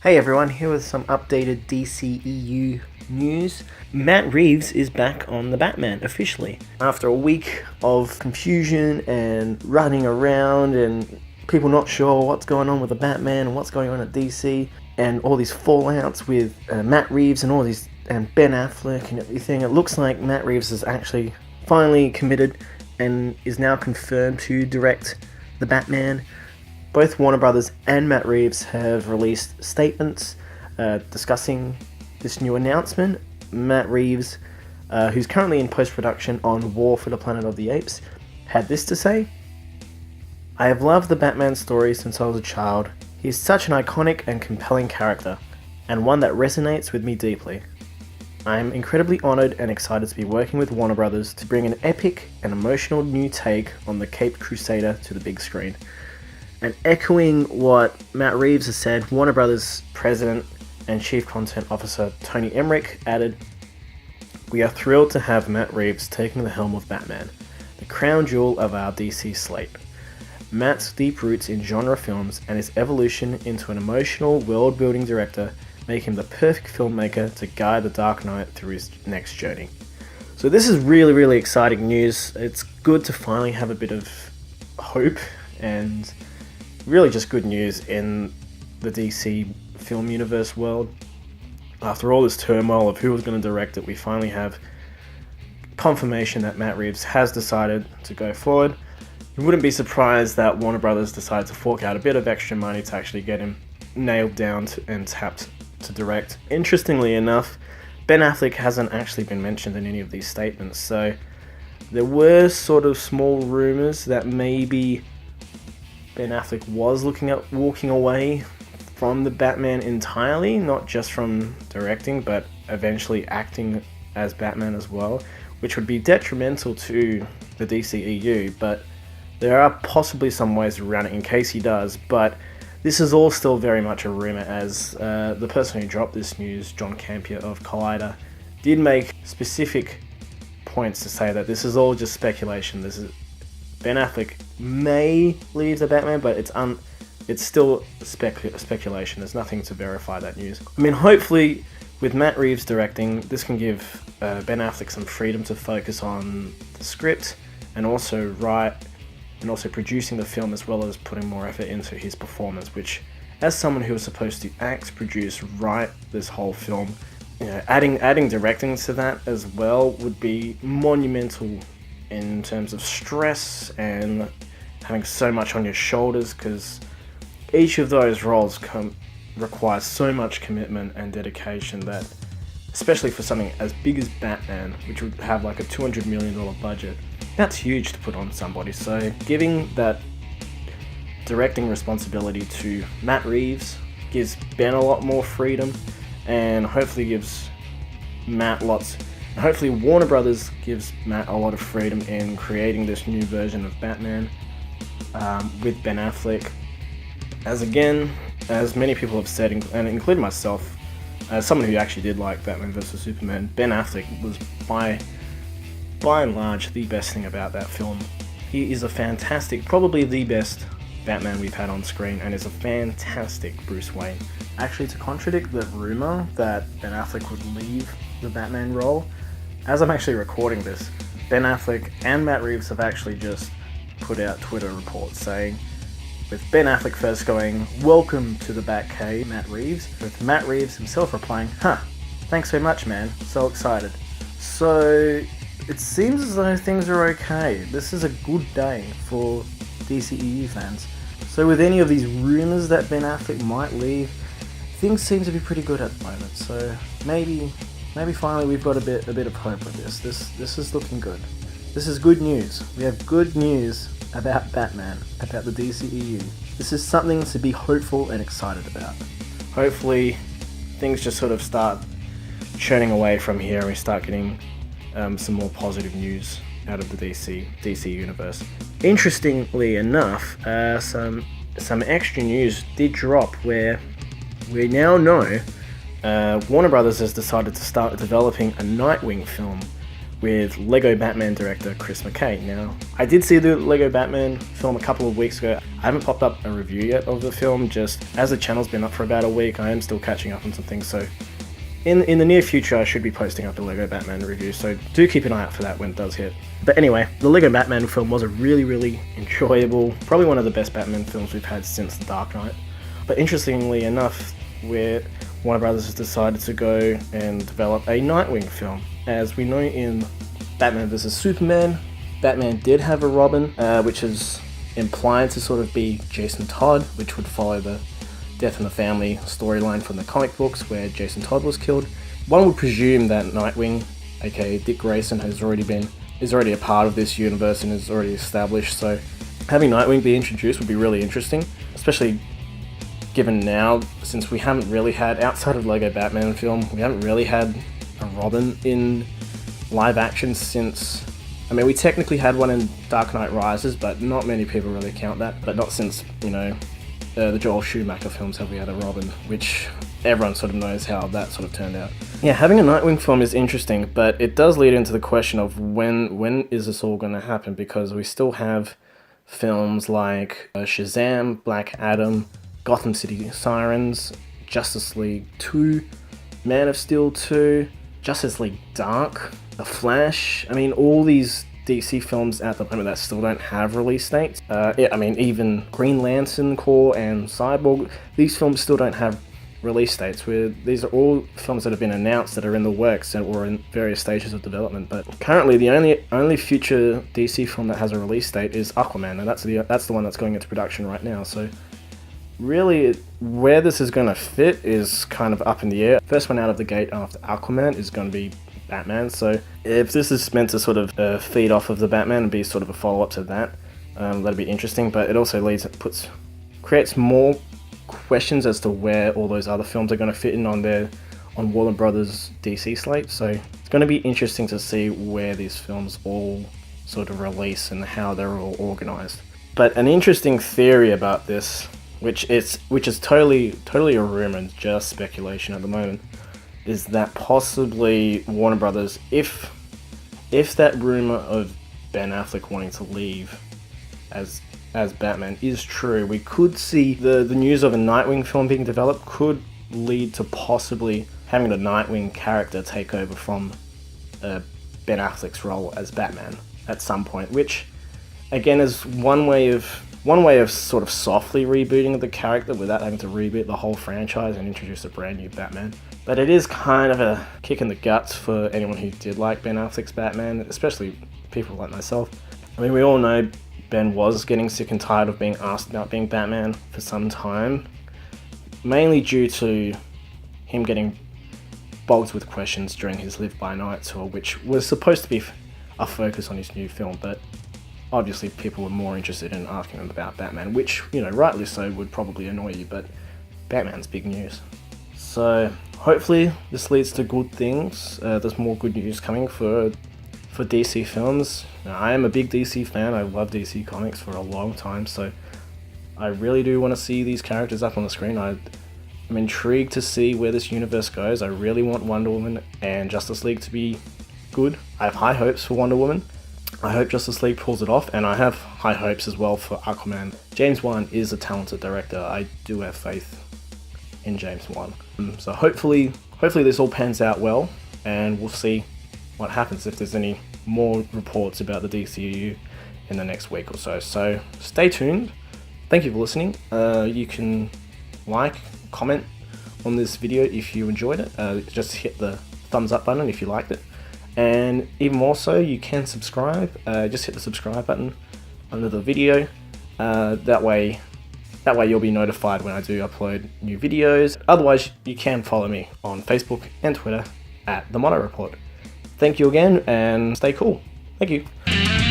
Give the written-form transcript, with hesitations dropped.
Hey everyone, here with some updated DCEU news. Matt Reeves is back on the Batman officially. After a week of confusion and running around and people not sure what's going on with the Batman and what's going on at DC and all these fallouts with Matt Reeves and all these and Ben Affleck and everything, it looks like Matt Reeves is actually finally committed and is now confirmed to direct the Batman. Both Warner Brothers and Matt Reeves have released statements discussing this new announcement. Matt Reeves, who's currently in post-production on War for the Planet of the Apes, had this to say: "I have loved the Batman story since I was a child. He is such an iconic and compelling character, and one that resonates with me deeply. I am incredibly honoured and excited to be working with Warner Brothers to bring an epic and emotional new take on the Caped Crusader to the big screen." And echoing what Matt Reeves has said, Warner Brothers President and Chief Content Officer Tony Emmerich added, "We are thrilled to have Matt Reeves taking the helm of Batman, the crown jewel of our DC slate. Matt's deep roots in genre films and his evolution into an emotional, world-building director make him the perfect filmmaker to guide the Dark Knight through his next journey." So this is really, really exciting news. It's good to finally have a bit of hope and really just good news in the DC film universe world. After all this turmoil of who was going to direct it, we finally have confirmation that Matt Reeves has decided to go forward. We wouldn't be surprised that Warner Brothers decided to fork out a bit of extra money to actually get him nailed down and tapped to direct. Interestingly enough, Ben Affleck hasn't actually been mentioned in any of these statements, so there were sort of small rumors that maybe Ben Affleck was looking at walking away from the Batman entirely, not just from directing, but eventually acting as Batman as well, which would be detrimental to the DCEU, but there are possibly some ways around it in case he does. But this is all still very much a rumor, as the person who dropped this news, John Campier of Collider, did make specific points to say that this is all just speculation. This is Ben Affleck may leave the Batman, but it's still speculation. There's nothing to verify that news. I mean, hopefully, with Matt Reeves directing, this can give Ben Affleck some freedom to focus on the script and also write and also producing the film, as well as putting more effort into his performance, which, as someone who was supposed to act, produce, write this whole film, adding directing to that as well would be monumental in terms of stress and having so much on your shoulders, because each of those roles requires so much commitment and dedication that, especially for something as big as Batman, which would have like a $200 million budget, that's huge to put on somebody. So giving that directing responsibility to Matt Reeves gives Ben a lot more freedom, and hopefully gives Matt hopefully Warner Brothers gives Matt a lot of freedom in creating this new version of Batman with Ben Affleck. As many people have said, and including myself, as someone who actually did like Batman vs Superman, Ben Affleck was by and large the best thing about that film. He is probably the best Batman we've had on screen, and is a fantastic Bruce Wayne. Actually, to contradict the rumor that Ben Affleck would leave the Batman role, as I'm actually recording this, Ben Affleck and Matt Reeves have actually just put out Twitter reports saying, with Ben Affleck first going, "Welcome to the Batcave, Matt Reeves," with Matt Reeves himself replying, "Thanks so much, man, so excited." So it seems as though things are okay. This is a good day for DCEU fans. So with any of these rumors that Ben Affleck might leave, things seem to be pretty good at the moment. So maybe finally we've got a bit of hope with this. This is looking good. This is good news. We have good news about Batman, about the DCEU. This is something to be hopeful and excited about. Hopefully things just sort of start churning away from here and we start getting some more positive news out of the DC universe. Interestingly enough, some extra news did drop where we now know Warner Brothers has decided to start developing a Nightwing film, with Lego Batman director Chris McKay. Now, I did see the Lego Batman film a couple of weeks ago. I haven't popped up a review yet of the film, just as the channel's been up for about a week, I am still catching up on some things, so in the near future I should be posting up a Lego Batman review, so do keep an eye out for that when it does hit. But anyway, the Lego Batman film was a really enjoyable, probably one of the best Batman films we've had since The Dark Knight. But interestingly enough, Warner Brothers has decided to go and develop a Nightwing film. As we know in Batman vs Superman, Batman did have a Robin, which is implied to sort of be Jason Todd, which would follow the Death in the Family storyline from the comic books where Jason Todd was killed. One would presume that Nightwing, aka Dick Grayson, is already a part of this universe and is already established, so having Nightwing be introduced would be really interesting, especially given now, since we haven't really had, outside of Lego Batman film, we haven't really had a Robin in live action since, I mean, we technically had one in Dark Knight Rises, but not many people really count that, but not since, the Joel Schumacher films have we had a Robin, which everyone sort of knows how that sort of turned out. Yeah, having a Nightwing film is interesting, but it does lead into the question of when is this all going to happen, because we still have films like Shazam, Black Adam, Gotham City Sirens, Justice League 2, Man of Steel 2, Justice League Dark, The Flash. I mean, all these DC films at the moment that still don't have release dates. Even Green Lantern Corps and Cyborg, these films still don't have release dates. These are all films that have been announced that are in the works or in various stages of development. But currently, the only future DC film that has a release date is Aquaman, and that's the one that's going into production right now. So really, where this is going to fit is kind of up in the air. First one out of the gate after Aquaman is going to be Batman, so if this is meant to sort of feed off of the Batman and be sort of a follow-up to that, that'd be interesting, but it also creates more questions as to where all those other films are going to fit in on Warner Brothers DC slate, so it's going to be interesting to see where these films all sort of release and how they're all organized. But an interesting theory about this, which is totally a rumor and just speculation at the moment, is that possibly Warner Brothers, if that rumor of Ben Affleck wanting to leave as Batman is true, we could see the news of a Nightwing film being developed could lead to possibly having the Nightwing character take over from Ben Affleck's role as Batman at some point, which again is one way of sort of softly rebooting the character without having to reboot the whole franchise and introduce a brand new Batman. But it is kind of a kick in the guts for anyone who did like Ben Affleck's Batman, especially people like myself. I mean, we all know Ben was getting sick and tired of being asked about being Batman for some time, mainly due to him getting bogged with questions during his Live by Night tour, which was supposed to be a focus on his new film, but obviously people were more interested in asking him about Batman, which, rightly so, would probably annoy you, but Batman's big news. So hopefully this leads to good things. There's more good news coming for DC films. Now, I am a big DC fan. I love DC Comics for a long time, so I really do want to see these characters up on the screen. I'm intrigued to see where this universe goes. I really want Wonder Woman and Justice League to be good. I have high hopes for Wonder Woman. I hope Justice League pulls it off, and I have high hopes as well for Aquaman. James Wan is a talented director. I do have faith in James Wan. So hopefully this all pans out well, and we'll see what happens if there's any more reports about the DCEU in the next week or so. So stay tuned. Thank you for listening. You can comment on this video if you enjoyed it. Just hit the thumbs up button if you liked it. And even more so, you can subscribe. Just hit the subscribe button under the video. That way you'll be notified when I do upload new videos. Otherwise, you can follow me on Facebook and Twitter at The Mono Report. Thank you again, and stay cool. Thank you.